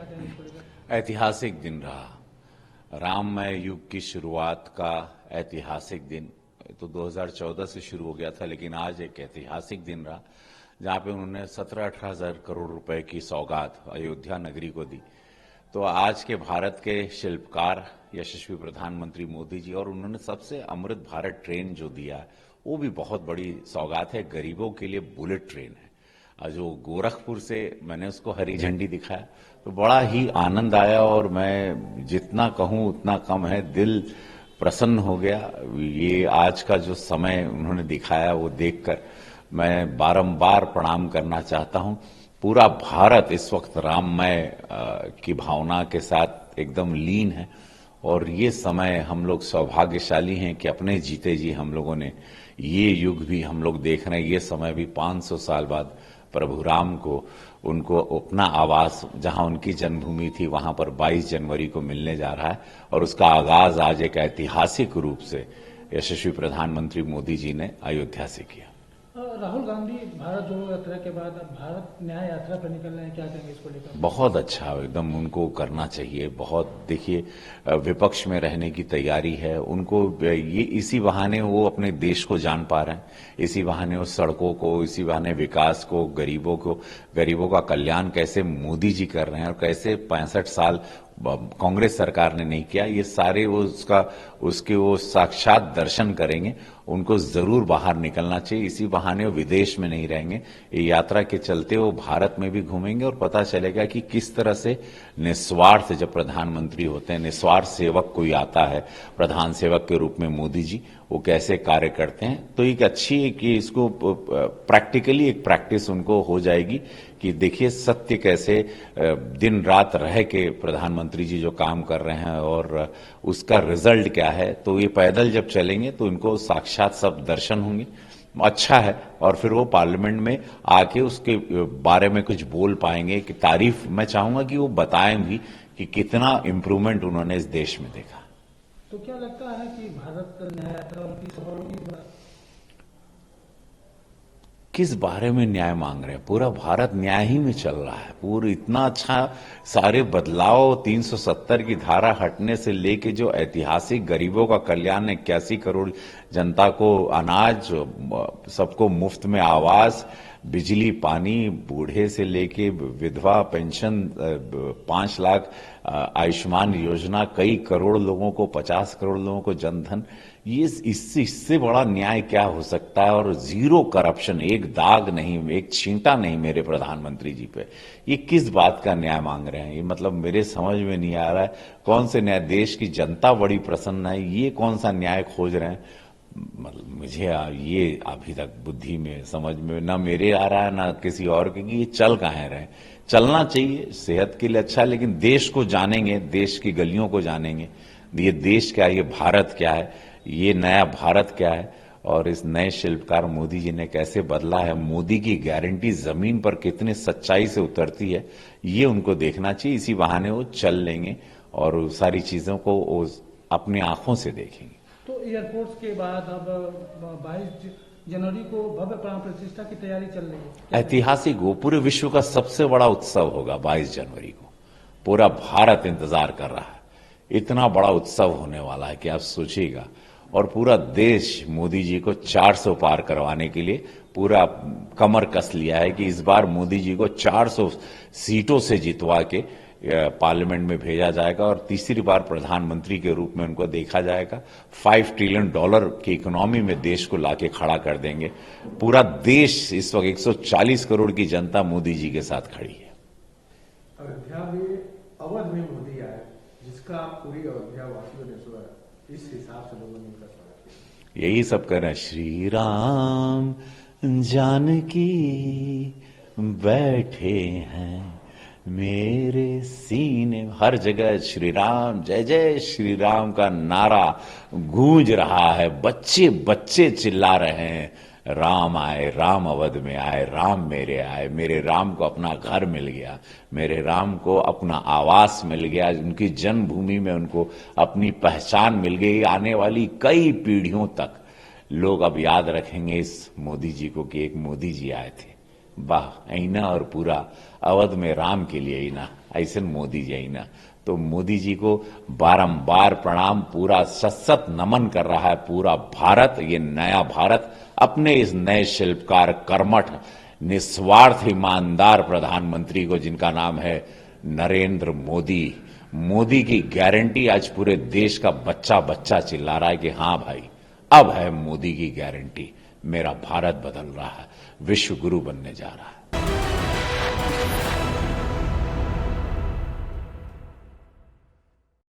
क्या कहेंगे इसको लेकर? ऐतिहासिक दिन रहा। राममय युग की शुरुआत का ऐतिहासिक दिन तो 2014 से शुरू हो गया था, लेकिन आज एक ऐतिहासिक दिन रहा जहां पे उन्होंने 17-18 हजार करोड़ रुपए की सौगात अयोध्या नगरी को दी। तो आज के भारत के शिल्पकार यशस्वी प्रधानमंत्री मोदी जी, और उन्होंने सबसे अमृत भारत ट्रेन जो दिया है वो भी बहुत बड़ी सौगात है। गरीबों के लिए बुलेट ट्रेन है। जो गोरखपुर से मैंने उसको हरी झंडी दिखाया तो बड़ा ही आनंद आया, और मैं जितना कहूं उतना कम है। दिल प्रसन्न हो गया। ये आज का जो समय उन्होंने दिखाया वो देखकर मैं बारंबार प्रणाम करना चाहता हूं। पूरा भारत इस वक्त राममय की भावना के साथ एकदम लीन है, और ये समय हम लोग सौभाग्यशाली हैं कि अपने जीते जी हम लोगों ने ये युग भी हम लोग देख रहे हैं। ये समय भी 500 साल बाद प्रभु राम को उनको अपना आवास जहां उनकी जन्मभूमि थी वहां पर 22 जनवरी को मिलने जा रहा है, और उसका आगाज आज एक ऐतिहासिक रूप से यशस्वी प्रधानमंत्री मोदी जी ने अयोध्या से किया। राहुल गांधी भारत जोड़ो यात्रा के बाद अब भारत न्याय यात्रा पर निकल रहे हैं, क्या कहेंगे इसको लेकर? बहुत अच्छा, एकदम उनको करना चाहिए। बहुत देखिए, विपक्ष में रहने की तैयारी है उनको। ये इसी बहाने वो अपने देश को जान पा रहे हैं, इसी बहाने वो सड़कों को, इसी बहाने विकास को, गरीबों का कल्याण कैसे मोदी जी कर रहे हैं और कैसे 65 साल कांग्रेस सरकार ने नहीं किया, ये सारे उसके वो साक्षात दर्शन करेंगे। उनको जरूर बाहर निकलना चाहिए। इसी बहाने वो विदेश में नहीं रहेंगे, ये यात्रा के चलते वो भारत में भी घूमेंगे और पता चलेगा कि किस तरह से निस्वार्थ जब प्रधानमंत्री होते हैं, निस्वार्थ सेवक कोई आता है प्रधान सेवक के रूप में मोदी जी, वो कैसे कार्य करते हैं। तो एक अच्छी कि इसको प्रैक्टिकली एक प्रैक्टिस उनको हो जाएगी कि देखिए सत्य कैसे दिन रात रह के प्रधानमंत्री जी जो काम कर रहे हैं और उसका रिजल्ट क्या है। तो ये पैदल जब चलेंगे तो इनको साक्षात सब दर्शन होंगे। अच्छा है, और फिर वो पार्लियामेंट में आके उसके बारे में कुछ बोल पाएंगे कि तारीफ, मैं चाहूंगा कि वो बताएं भी कि कितना इम्प्रूवमेंट उन्होंने इस देश में देखा। तो क्या लगता है कि भारत न्याय यात्रा उनकी सफल होगी? किस बारे में न्याय मांग रहे हैं? पूरा भारत न्याय ही में चल रहा है। पूरा इतना अच्छा सारे बदलाव, 370 की धारा हटने से लेके जो ऐतिहासिक गरीबों का कल्याण, 81 करोड़ जनता को अनाज, सबको मुफ्त में आवास, बिजली, पानी, बूढ़े से लेके विधवा पेंशन, 5 लाख आयुष्मान योजना, कई करोड़ लोगों को, 50 करोड़ लोगों को जनधन। ये इससे बड़ा न्याय क्या हो सकता है? और जीरो करप्शन, एक दाग नहीं, एक छींटा नहीं मेरे प्रधानमंत्री जी पे। ये किस बात का न्याय मांग रहे हैं? ये मतलब मेरे समझ में नहीं आ रहा है। कौन से न्याय? देश की जनता बड़ी प्रसन्न है, ये कौन सा न्याय खोज रहे हैं? मतलब मुझे ये अभी तक बुद्धि में, समझ में ना मेरे आ रहा है ना किसी और के, कि ये चल कहाँ रहे। चलना चाहिए, सेहत के लिए अच्छा, लेकिन देश को जानेंगे, देश की गलियों को जानेंगे, ये देश क्या है, ये भारत क्या है, ये नया भारत क्या है, और इस नए शिल्पकार मोदी जी ने कैसे बदला है। मोदी की गारंटी जमीन पर कितनी सच्चाई से उतरती है, ये उनको देखना चाहिए। इसी बहाने वो चल लेंगे और सारी चीजों को वो अपनी आंखों से देखेंगे। तो एयरपोर्ट के बाद अब 22 जनवरी को भव्य प्राण प्रतिष्ठा की तैयारी चल रही है। ऐतिहासिक, वो पूरे विश्व का सबसे बड़ा उत्सव होगा 22 जनवरी को। पूरा भारत इंतजार कर रहा है। इतना बड़ा उत्सव होने वाला है कि आप सोचिएगा। और पूरा देश मोदी जी को 400 पार करवाने के लिए पूरा कमर कस लिया है कि इस बार मोदी जी को 400 सीटों से जितवा के पार्लियामेंट में भेजा जाएगा और तीसरी बार प्रधानमंत्री के रूप में उनको देखा जाएगा। $5 ट्रिलियन की इकोनॉमी में देश को लाके खड़ा कर देंगे। पूरा देश इस वक्त 140 करोड़ की जनता मोदी जी के साथ खड़ी है। अयोध्या में अवध में मोदी आए, जिसका पूरी अयोध्या वासियों ने सुना, इस हिसाब से लोगों ने उनका स्वागत किया। यही सब कर रहे हैं। श्री राम जानकी बैठे हैं मेरे सीने, हर जगह श्री राम, जय जय श्री राम का नारा गूंज रहा है। बच्चे बच्चे चिल्ला रहे हैं, राम आए, राम अवध में आए, राम मेरे आए, मेरे राम को अपना घर मिल गया, मेरे राम को अपना आवास मिल गया, उनकी जन्मभूमि में उनको अपनी पहचान मिल गई। आने वाली कई पीढ़ियों तक लोग अब याद रखेंगे इस मोदी जी को कि एक मोदी जी आए थे वाह ऐना और पूरा अवध में राम के लिए ऐना, ऐसे मोदी जी ऐना। तो मोदी जी को बारंबार प्रणाम, पूरा सशक्त नमन कर रहा है पूरा भारत। ये नया भारत अपने इस नए शिल्पकार, कर्मठ, निस्वार्थ, ईमानदार प्रधानमंत्री को, जिनका नाम है नरेंद्र मोदी। मोदी की गारंटी आज पूरे देश का बच्चा बच्चा चिल्ला रहा है कि हाँ भाई, अब है मोदी की गारंटी, मेरा भारत बदल रहा है, विश्व गुरु बनने जा रहा है।